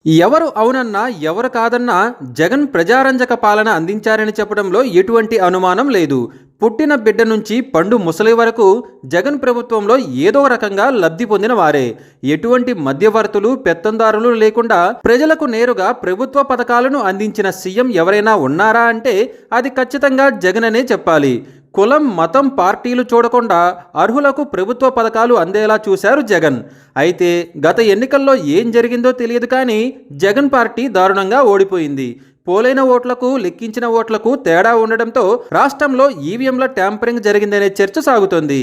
ఎవరు అవునన్నా, ఎవరు కాదన్నా జగన్ ప్రజారంజక పాలన అందించారని చెప్పడంలో ఎటువంటి అనుమానం లేదు. పుట్టిన బిడ్డ నుంచి పండు ముసలి వరకు జగన్ ప్రభుత్వంలో ఏదో రకంగా లబ్ధి పొందిన వారే. ఎటువంటి మధ్యవర్తులు, పెత్తందారులు లేకుండా ప్రజలకు నేరుగా ప్రభుత్వ పథకాలను అందించిన సీఎం ఎవరైనా ఉన్నారా అంటే అది ఖచ్చితంగా జగన్ అనే చెప్పాలి. కులం, మతం, పార్టీలు చూడకుండా అర్హులకు ప్రభుత్వ పథకాలు అందేలా చూశారు జగన్. అయితే గత ఎన్నికల్లో ఏం జరిగిందో తెలియదు కానీ జగన్ పార్టీ దారుణంగా ఓడిపోయింది. పోలైన ఓట్లకు, లెక్కించిన ఓట్లకు తేడా ఉండడంతో రాష్ట్రంలో ఈవీఎంల ట్యాంపరింగ్ జరిగిందనే చర్చ సాగుతోంది.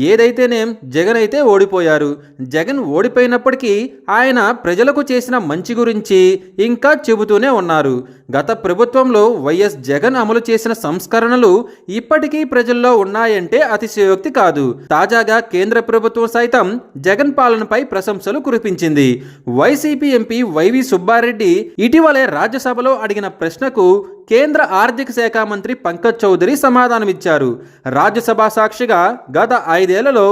ఏదైతేనేం జగన్ అయితే ఓడిపోయారు. జగన్ ఓడిపోయినప్పటికీ ఆయన ప్రజలకు చేసిన మంచి గురించి ఇంకా చెబుతూనే ఉన్నారు. గత ప్రభుత్వంలో వైఎస్ జగన్ అమలు చేసిన సంస్కరణలు ఇప్పటికీ ప్రజల్లో ఉన్నాయంటే అతిశయోక్తి కాదు. తాజాగా కేంద్ర ప్రభుత్వం సైతం జగన్ పాలనపై ప్రశంసలు కురిపించింది. వైసీపీ ఎంపీ వైవి సుబ్బారెడ్డి ఇటీవలే రాజ్యసభలో అడిగిన ప్రశ్నకు కేంద్ర ఆర్థిక శాఖ మంత్రి పంకజ్ చౌదరి సమాధానమిచ్చారు. రాజ్యసభ సాక్షిగా గత 5 ఏళ్లలో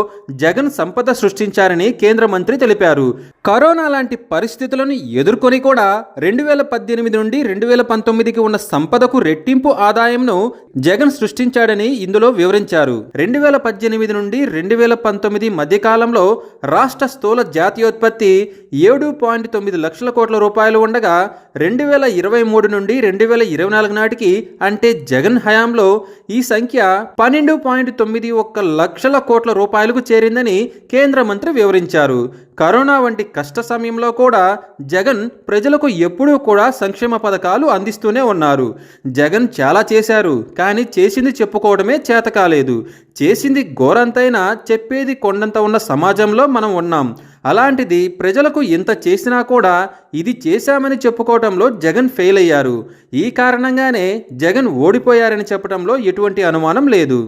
జగన్ సంపద సృష్టించారని కేంద్ర మంత్రి తెలిపారు. కరోనా లాంటి పరిస్థితులను ఎదుర్కొని కూడా 2018 నుండి 2019కి ఉన్న సంపదకు రెట్టింపు ఆదాయంను జగన్ సృష్టించాడని ఇందులో వివరించారు. 2018 నుండి 2019 మధ్యకాలంలో రాష్ట్ర స్థూల జాతీయోత్పత్తి 7.9 లక్షల కోట్ల రూపాయలు ఉండగా 2023 నుండి 2024 నాటికి అంటే జగన్ హయాంలో ఈ సంఖ్య 12.91 లక్షల కోట్ల రూపాయలకు చేరిందని కేంద్ర మంత్రి వివరించారు. కరోనా వంటి కష్ట సమయంలో కూడా జగన్ ప్రజలకు ఎప్పుడూ కూడా సంక్షేమ పథకాలు అందిస్తూనే ఉన్నారు. జగన్ చాలా చేశారు, కానీ చేసింది చెప్పుకోవడమే చేత కాలేదు. చేసింది గోరంతైనా చెప్పేది కొండంత ఉన్న సమాజంలో మనం ఉన్నాం. అలాంటిది ప్రజలకు ఇంత చేసినా కూడా ఇది చేశామని చెప్పుకోవడంలో జగన్ ఫెయిల్ అయ్యారు. ఈ కారణంగానే జగన్ ఓడిపోయారని చెప్పడంలో ఎటువంటి అనుమానం లేదు.